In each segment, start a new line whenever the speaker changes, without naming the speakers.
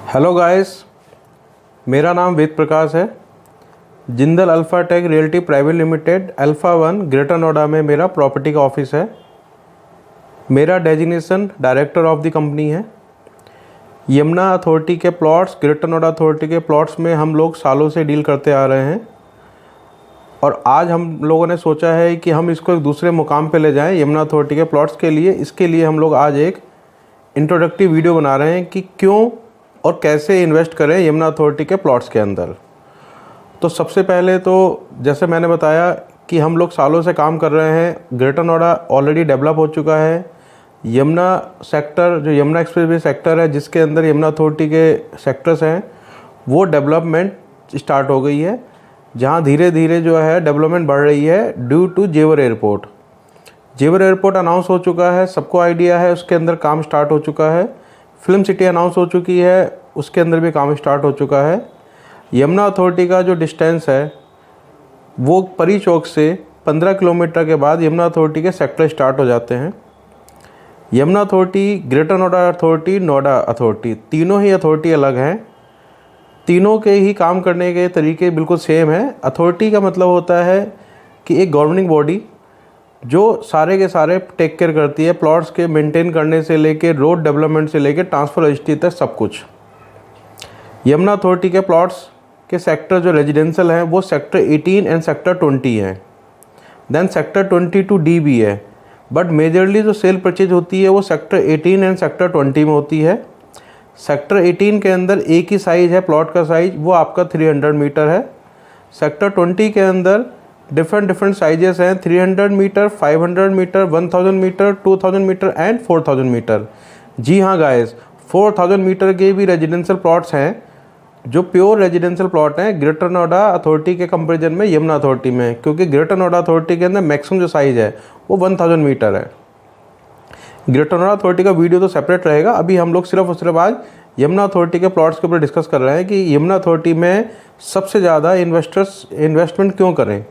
Hello guys, मेरा नाम वेद प्रकाश है। Jindal alpha tech realty private limited alpha 1 greater Noida में मेरा प्रॉपर्टी का ऑफिस है। मेरा designation director of the company है। यमुना अथॉरिटी के प्लॉट्स, ग्रेटर नोएडा अथॉरिटी के प्लॉट्स में हम लोग सालों से डील करते आ रहे हैं और आज हम लोगों ने सोचा है कि हम इसको एक दूसरे मुकाम पे ले जाएं यमुना अथॉरिटी के प्लॉट्स के लिए। इसके लिए हम लोग आज एक इंट्रोडक्टिव वीडियो बना रहे हैं कि क्यों और कैसे इन्वेस्ट करें यमुना अथॉरिटी के प्लॉट्स के अंदर। तो सबसे पहले तो जैसे मैंने बताया कि हम लोग सालों से काम कर रहे हैं। ग्रेटर नोएडा ऑलरेडी डेवलप हो चुका है। यमुना सेक्टर, जो यमुना एक्सप्रेसवे सेक्टर है जिसके अंदर यमुना अथॉरिटी के सेक्टर्स हैं, वो डेवलपमेंट स्टार्ट हो गई है, जहां धीरे धीरे जो है डेवलपमेंट बढ़ रही है ड्यू टू जेवर एयरपोर्ट। जेवर एयरपोर्ट अनाउंस हो चुका है, सबको आइडिया है, उसके अंदर काम स्टार्ट हो चुका है। फिल्म सिटी अनाउंस हो चुकी है, उसके अंदर भी काम स्टार्ट हो चुका है। यमुना अथॉरिटी का जो डिस्टेंस है वो परी चौक से 15 किलोमीटर के बाद यमुना अथॉरिटी के सेक्टर स्टार्ट हो जाते हैं। Yamuna authority, greater Noida authority, Noida authority, तीनों ही अथॉरिटी अलग हैं। तीनों के ही काम करने के तरीके बिल्कुल सेम है। अथॉरिटी का मतलब होता है कि एक गवर्निंग बॉडी जो सारे के सारे टेक केयर करती है, प्लॉट्स के मेंटेन करने से लेके रोड डेवलपमेंट से लेके ट्रांसफर रजिस्ट्री तक सब कुछ। यमुना अथॉरिटी के प्लॉट्स के सेक्टर जो रेजिडेंशियल हैं वो सेक्टर 18 एंड सेक्टर 20 हैं। देन सेक्टर 22D भी है, बट मेजरली जो सेल परचेज होती है वो सेक्टर 18 एंड सेक्टर 20 में होती है। सेक्टर 18 के अंदर एक ही साइज़ है प्लॉट का साइज़, वो आपका 300 मीटर है। सेक्टर 20 के अंदर डिफरेंट साइजेस हैं, 300 metre, 500 metre, 1000 metre, 2000 metre and 4000 metre. जी हाँ गाइस, 4000 मीटर के भी रेजिडेंशियल प्लॉट्स हैं जो प्योर रेजिडेंशियल प्लॉट हैं ग्रेटर नोएडा अथॉरिटी के कंपैरिजन में यमुना अथॉरिटी में, क्योंकि ग्रेटर नोएडा अथॉरिटी के अंदर मैक्सिमम जो साइज़ है वो 1000 मीटर है। ग्रेटर नोएडा अथॉरिटी का वीडियो तो सेपरेट रहेगा। अभी हम लोग सिर्फ और सिर्फ आज यमुना अथॉरिटी के प्लॉट्स के ऊपर डिस्कस कर रहे हैं कि यमुना अथॉरिटी में सबसे ज़्यादा इन्वेस्टमेंट क्यों करें।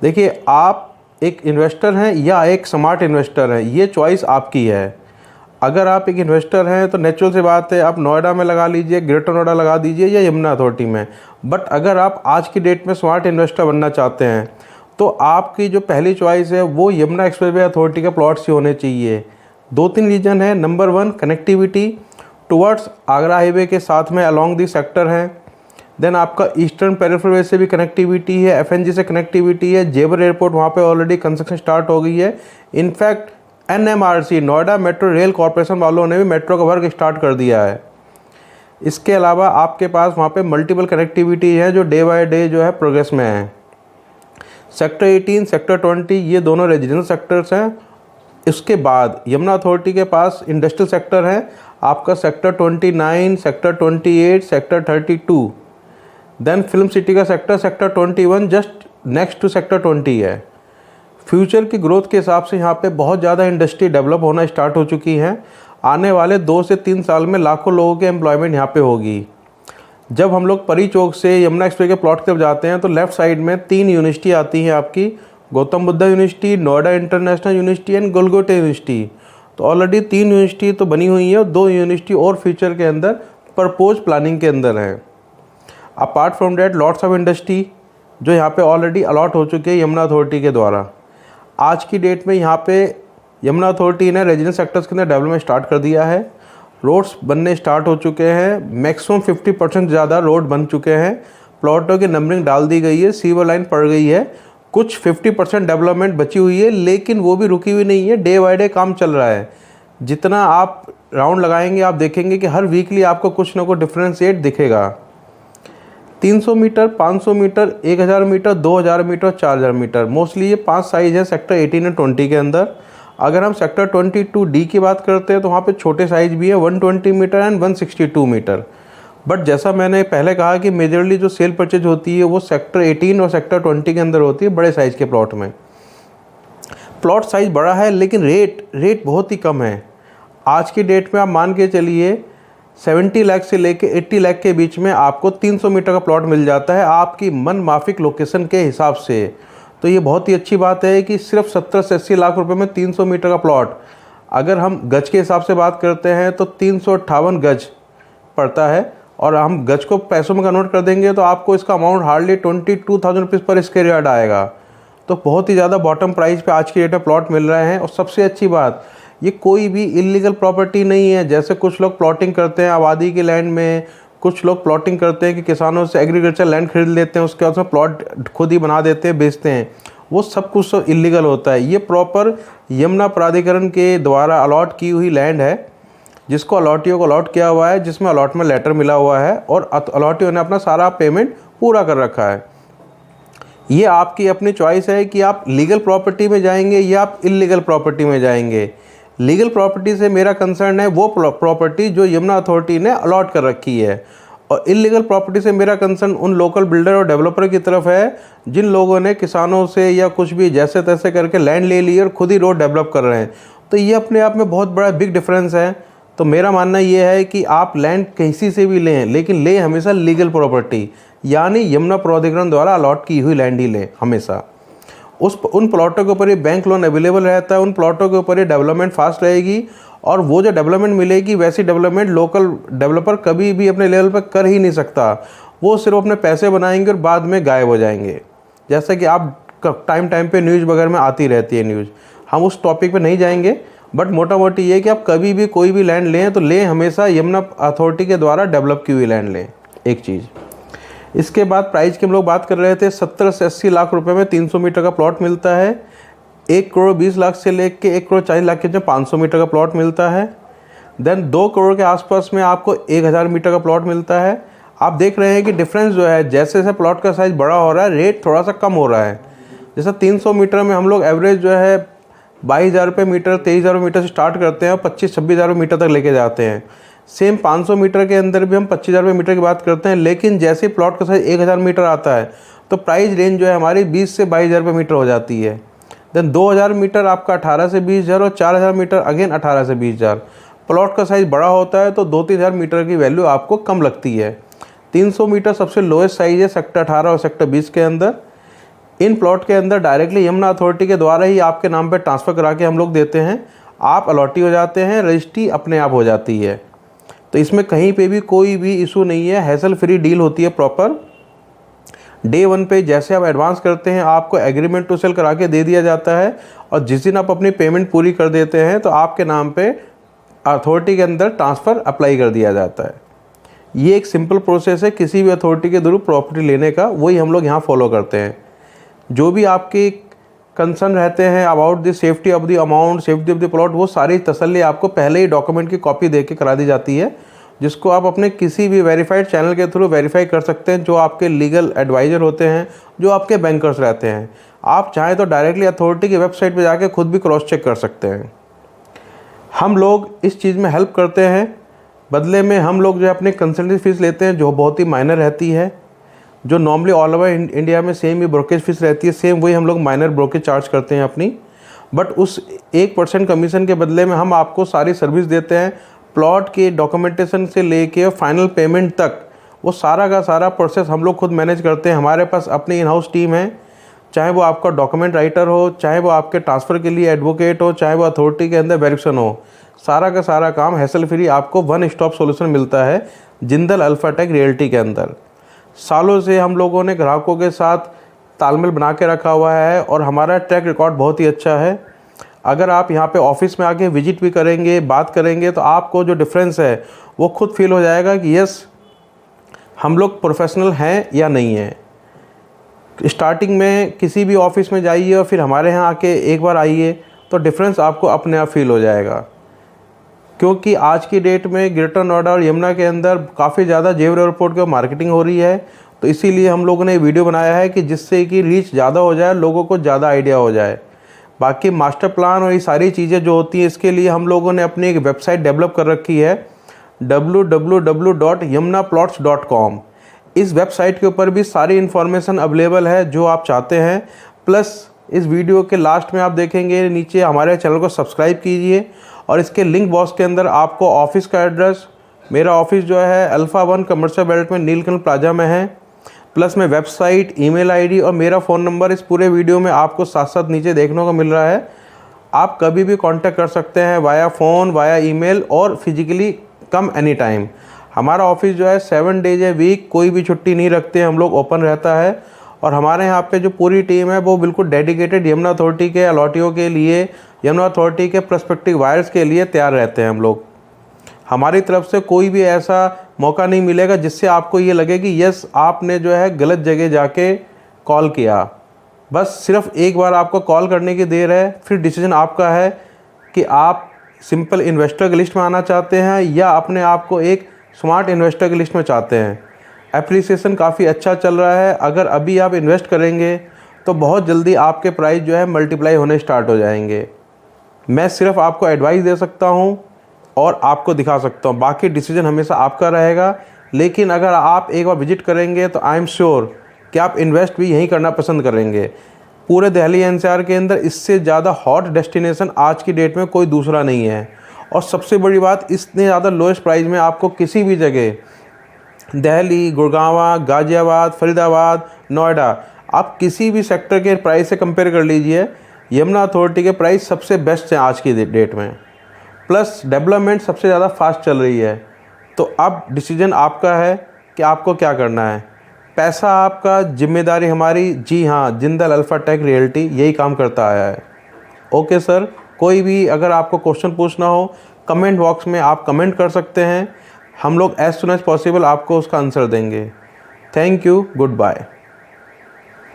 देखिए, आप एक इन्वेस्टर हैं या एक स्मार्ट इन्वेस्टर हैं, ये चॉइस आपकी है। अगर आप एक इन्वेस्टर हैं तो नेचुरल सी बात है, आप नोएडा में लगा लीजिए, ग्रेटर नोएडा लगा दीजिए या यमुना अथॉरिटी में। बट अगर आप आज की डेट में स्मार्ट इन्वेस्टर बनना चाहते हैं तो आपकी जो पहली चॉइस है वो यमुना एक्सप्रेसवे अथॉरिटी के प्लॉट्स ही होने चाहिए। 2-3 रीज़न है। Number 1, connectivity towards Agra highway के साथ में अलॉन्ग दी सेक्टर है। देन आपका ईस्टर्न पेरिफेरल से भी कनेक्टिविटी है, FNG से कनेक्टिविटी है। जेवर एयरपोर्ट वहाँ पे ऑलरेडी कंस्ट्रक्शन स्टार्ट हो गई है। In fact NMRC, Noida metro rail corporation वालों ने भी मेट्रो का वर्क स्टार्ट कर दिया है। इसके अलावा आपके पास वहाँ पे मल्टीपल कनेक्टिविटी है जो डे बाय डे जो है प्रोग्रेस में है। सेक्टर 18, सेक्टर 20 ये दोनों रेजिडेंशियल सेक्टर्स हैं। इसके बाद यमुना अथॉरिटी के पास इंडस्ट्रियल सेक्टर है आपका sector 29, sector 28, sector 32। Then film city का sector 21 just next to sector 20 है। फ्यूचर की ग्रोथ के हिसाब से यहाँ पे बहुत ज़्यादा इंडस्ट्री डेवलप होना स्टार्ट हो चुकी हैं। आने वाले 2 से 3 साल में लाखों लोगों के एम्प्लॉयमेंट यहाँ पे होगी। जब हम लोग परी चौक से यमुना एक्सप्रेस के प्लॉट की तरफ जाते हैं तो लेफ्ट साइड में 3 यूनिवर्सिटी आती हैं आपकी, Gautam Buddha university, Noida international university and Galgotias university. तो ऑलरेडी 3 यूनिवर्सिटी तो बनी हुई है और 2 यूनिवर्सिटी और फ्यूचर के अंदर प्रपोज प्लानिंग के अंदर हैं। Apart from that lots of industry जो यहाँ पे ऑलरेडी अलॉट हो चुके हैं यमुना अथॉरिटी के द्वारा। आज की डेट में यहाँ पे यमुना अथॉरिटी ने रेजिडेंशियल सेक्टर्स के अंदर डेवलपमेंट स्टार्ट कर दिया है। रोड्स बनने स्टार्ट हो चुके हैं। मैक्सिमम 50% ज़्यादा रोड बन चुके हैं। प्लॉटों की नंबरिंग डाल दी गई है, सीवर लाइन पड़ गई है। कुछ 50% डेवलपमेंट बची हुई है, लेकिन वो भी रुकी हुई नहीं है। डे बाय डे काम चल रहा है। जितना आप राउंड लगाएंगे आप देखेंगे कि हर वीकली आपको कुछ ना कुछ डिफ्रेंशिएट दिखेगा। 300 metre, 500 metre, 1000 metre, 2000 metre, 4000 metre, mostly ये 5 साइज है सेक्टर 18 और 20 के अंदर। अगर हम सेक्टर 22D की बात करते हैं तो वहाँ पे छोटे साइज भी है, 120 मीटर एंड 162 मीटर। बट जैसा मैंने पहले कहा कि मेजरली जो सेल परचेज होती है वो सेक्टर 18 और सेक्टर 20 के अंदर होती है, बड़े साइज़ के प्लॉट में। प्लॉट साइज़ बड़ा है लेकिन रेट बहुत ही कम है। आज की डेट में आप मान के चलिए 70 लाख से लेके 80 लाख के बीच में आपको 300 मीटर का प्लॉट मिल जाता है आपकी मन माफिक लोकेशन के हिसाब से। तो ये बहुत ही अच्छी बात है कि सिर्फ 70 से 80 लाख रुपए में 300 मीटर का प्लॉट। अगर हम गज के हिसाब से बात करते हैं तो 358 गज पड़ता है और हम गज को पैसों में कन्वर्ट कर देंगे तो आपको इसका अमाउंट हार्डली 22,000 रुपीज़ पर स्क्वायर यार्ड आएगा। तो बहुत ही ज़्यादा बॉटम प्राइस पे आज की डेट में प्लॉट मिल रहे हैं। और सबसे अच्छी बात, ये कोई भी इलीगल प्रॉपर्टी नहीं है। जैसे कुछ लोग प्लॉटिंग करते हैं आबादी के लैंड में, कुछ लोग प्लॉटिंग करते हैं कि किसानों से एग्रीकल्चर लैंड खरीद लेते हैं, उसके बाद उसमें प्लॉट खुद ही बना देते हैं, बेचते हैं, वो सब कुछ तो इलीगल होता है। ये प्रॉपर यमुना प्राधिकरण के द्वारा अलॉट की हुई लैंड है, जिसको अलॉटियों को अलॉट किया हुआ है, जिसमें अलॉटमेंट लेटर मिला हुआ है और अलॉटियों ने अपना सारा पेमेंट पूरा कर रखा है। ये आपकी अपनी चॉइस है कि आप लीगल प्रॉपर्टी में जाएंगे या आप इलीगल प्रॉपर्टी में जाएंगे। लीगल प्रॉपर्टी से मेरा कंसर्न है वो प्रॉपर्टी जो यमुना अथॉरिटी ने अलॉट कर रखी है, और इलीगल प्रॉपर्टी से मेरा कंसर्न उन लोकल बिल्डर और डेवलपर की तरफ है जिन लोगों ने किसानों से या कुछ भी जैसे तैसे करके लैंड ले ली और खुद ही रोड डेवलप कर रहे हैं। तो ये अपने आप में बहुत बड़ा बिग डिफरेंस है। तो मेरा मानना ये है कि आप लैंड किसी से भी लें, लेकिन लें हमेशा लीगल प्रॉपर्टी, यानी यमुना प्राधिकरण द्वारा अलॉट की हुई लैंड ही लें हमेशा। उन प्लॉटों के ऊपर ये बैंक लोन अवेलेबल रहता है, उन प्लॉटों के ऊपर ये डेवलपमेंट फास्ट रहेगी, और वो जो डेवलपमेंट मिलेगी वैसी डेवलपमेंट लोकल डेवलपर कभी भी अपने लेवल पर कर ही नहीं सकता। वो सिर्फ अपने पैसे बनाएंगे और बाद में गायब हो जाएंगे। जैसा कि आप टाइम पे न्यूज़ वगैरह में आती रहती है न्यूज़, हम उस टॉपिक पे नहीं जाएंगे, बट मोटा मोटी ये कि आप कभी भी कोई भी लैंड लें तो लें हमेशा यमुना अथॉरिटी के द्वारा डेवलप की हुई लैंड लें, एक चीज़। इसके बाद प्राइस की हम लोग बात कर रहे थे, 70 से 80 लाख रुपए में 300 मीटर का प्लॉट मिलता है। 1 करोड़ 20 लाख से लेके 1 करोड़ 40 लाख के जो 500 मीटर का प्लॉट मिलता है। देन 2 करोड़ के आसपास में आपको 1000 मीटर का प्लॉट मिलता है। आप देख रहे हैं कि डिफरेंस जो है, जैसे जैसे प्लॉट का साइज़ बड़ा हो रहा है रेट थोड़ा सा कम हो रहा है। जैसे 300 मीटर में हम लोग एवरेज जो है 22,000 रुपये मीटर, 23,000 मीटर से स्टार्ट करते हैं और 25-26,000 मीटर तक लेके जाते हैं। सेम 500 मीटर के अंदर भी हम 25,000 रुपये मीटर की बात करते हैं, लेकिन जैसे प्लॉट का साइज 1,000 मीटर आता है तो प्राइस रेंज जो है हमारी 20 से 22,000 रुपये मीटर हो जाती है। देन 2,000 मीटर आपका 18 से 20,000 और 4,000 मीटर अगेन 18 से 20,000। प्लॉट का साइज़ बड़ा होता है तो 2-3,000 मीटर की वैल्यू आपको कम लगती है। 300 मीटर सबसे लोएस्ट साइज़ है सेक्टर 18 और सेक्टर 20 के अंदर। इन प्लॉट के अंदर डायरेक्टली यमुना अथॉरिटी के द्वारा ही आपके नाम पर ट्रांसफ़र करा के हम लोग देते हैं, आप अलॉटी हो जाते हैं, रजिस्ट्री अपने आप हो जाती है। तो इसमें कहीं पे भी कोई भी इशू नहीं है, हैसल फ्री डील होती है प्रॉपर। डे 1 पे जैसे आप एडवांस करते हैं आपको एग्रीमेंट टू सेल करा के दे दिया जाता है, और जिस दिन आप अपनी पेमेंट पूरी कर देते हैं तो आपके नाम पे अथॉरिटी के अंदर ट्रांसफ़र अप्लाई कर दिया जाता है। ये एक सिंपल प्रोसेस है किसी भी अथॉरिटी के थ्रू प्रॉपर्टी लेने का, वही हम लोग यहाँ फॉलो करते हैं। जो भी आपके कंसर्न रहते हैं about the safety of the amount, safety of the plot, वो सारी तसल्ली आपको पहले ही डॉक्यूमेंट की कॉपी दे के करा दी जाती है, जिसको आप अपने किसी भी वेरीफाइड चैनल के थ्रू वेरीफाई कर सकते हैं, जो आपके लीगल एडवाइज़र होते हैं, जो आपके बैंकर्स रहते हैं। आप चाहें तो डायरेक्टली अथॉरिटी की वेबसाइट पर जाके खुद भी क्रॉस चेक कर सकते हैं। हम लोग इस चीज़ में हेल्प करते हैं, बदले में हम लोग जो है अपनी कंसल्टेंसी फ़ीस लेते हैं जो बहुत ही माइनर रहती है, जो नॉर्मली ऑल ओवर इंडिया में सेम ही ब्रोकेज फीस रहती है, सेम वही हम लोग माइनर ब्रोकेज चार्ज करते हैं अपनी। बट उस 1% कमीशन के बदले में हम आपको सारी सर्विस देते हैं, प्लॉट के डॉक्यूमेंटेशन से लेके फाइनल पेमेंट तक वो सारा का सारा प्रोसेस हम लोग खुद मैनेज करते हैं। हमारे पास अपनी इन हाउस टीम है, चाहे वो आपका डॉक्यूमेंट राइटर हो, चाहे वो आपके ट्रांसफ़र के लिए एडवोकेट हो, चाहे वो अथॉरिटी के अंदर वेरिफिकेशन हो, सारा का सारा काम हैसल फ्री आपको वन स्टॉप सॉल्यूशन मिलता है जिंदल अल्फाटेक रियल्टी के अंदर। सालों से हम लोगों ने ग्राहकों के साथ तालमेल बना के रखा हुआ है और हमारा ट्रैक रिकॉर्ड बहुत ही अच्छा है। अगर आप यहाँ पे ऑफिस में आके विजिट भी करेंगे, बात करेंगे, तो आपको जो डिफरेंस है वो खुद फील हो जाएगा कि यस हम लोग प्रोफेशनल हैं या नहीं हैं। स्टार्टिंग में किसी भी ऑफिस में जाइए और फिर हमारे यहाँ आके एक बार आइए तो डिफरेंस आपको अपने आप फील हो जाएगा, क्योंकि आज की डेट में ग्रेटर नोएडा और यमुना के अंदर काफ़ी ज़्यादा जेवर एयरपोर्ट की मार्केटिंग हो रही है। तो इसीलिए हम लोगों ने वीडियो बनाया है कि जिससे कि रीच ज़्यादा हो जाए, लोगों को ज़्यादा आइडिया हो जाए। बाकी मास्टर प्लान और ये सारी चीज़ें जो होती हैं, इसके लिए हम लोगों ने अपनी एक वेबसाइट डेवलप कर रखी है www.yamunaplots.com। इस वेबसाइट के ऊपर भी सारी इन्फॉर्मेशन अवेलेबल है जो आप चाहते हैं। प्लस इस वीडियो के लास्ट में आप देखेंगे नीचे हमारे चैनल को सब्सक्राइब कीजिए, और इसके लिंक बॉक्स के अंदर आपको ऑफिस का एड्रेस, मेरा ऑफिस जो है अल्फ़ा 1 कमर्शियल बेल्ट में नीलकंठ प्लाजा में है, प्लस में वेबसाइट, ईमेल आईडी और मेरा फ़ोन नंबर इस पूरे वीडियो में आपको साथ साथ नीचे देखने को मिल रहा है। आप कभी भी कांटेक्ट कर सकते हैं वाया फ़ोन, वाया ईमेल और फिजिकली कम एनी टाइम। हमारा ऑफिस जो है 7 डेज ए वीक कोई भी छुट्टी नहीं रखते, हम लोग ओपन रहता है। और हमारे यहाँ पे जो पूरी टीम है वो बिल्कुल डेडिकेटेड यमुना अथॉरिटी के अलॉटियों के लिए, यमुना अथॉरिटी के प्रोस्पेक्टिव वायर्स के लिए तैयार रहते हैं हम लोग। हमारी तरफ से कोई भी ऐसा मौका नहीं मिलेगा जिससे आपको ये लगे कि यस आपने जो है गलत जगह जाके कॉल किया। बस सिर्फ एक बार आपको कॉल करने की देर है, फिर डिसीजन आपका है कि आप सिंपल इन्वेस्टर की लिस्ट में आना चाहते हैं या अपने आप को एक स्मार्ट इन्वेस्टर की लिस्ट में चाहते हैं। एप्रिसिएशन काफ़ी अच्छा चल रहा है। अगर अभी आप इन्वेस्ट करेंगे तो बहुत जल्दी आपके प्राइस जो है मल्टीप्लाई होने स्टार्ट हो जाएंगे। मैं सिर्फ आपको एडवाइस दे सकता हूँ और आपको दिखा सकता हूँ, बाकी डिसीजन हमेशा आपका रहेगा। लेकिन अगर आप एक बार विजिट करेंगे तो आई एम श्योर कि आप इन्वेस्ट भी यहीं करना पसंद करेंगे। पूरे दिल्ली एनसीआर के अंदर इससे ज़्यादा हॉट डेस्टिनेशन आज की डेट में कोई दूसरा नहीं है। और सबसे बड़ी बात, इतने ज़्यादा लोएस्ट प्राइस में आपको किसी भी जगह, दिल्ली, गुड़गांव, गाज़ियाबाद, फरीदाबाद, नोएडा, आप किसी भी सेक्टर के प्राइस से कंपेयर कर लीजिए, यमुना अथॉरिटी के प्राइस सबसे बेस्ट हैं आज की डेट में। प्लस डेवलपमेंट सबसे ज़्यादा फास्ट चल रही है। तो अब डिसीजन आपका है कि आपको क्या करना है। पैसा आपका, जिम्मेदारी हमारी। जी हाँ, जिंदल अल्फाटेक रियल्टी यही काम करता आया है। ओके सर, कोई भी अगर आपको क्वेश्चन पूछना हो कमेंट बॉक्स में आप कमेंट कर सकते हैं। हम लोग एज सुन एज पॉसिबल आपको उसका आंसर देंगे। Thank you, good bye.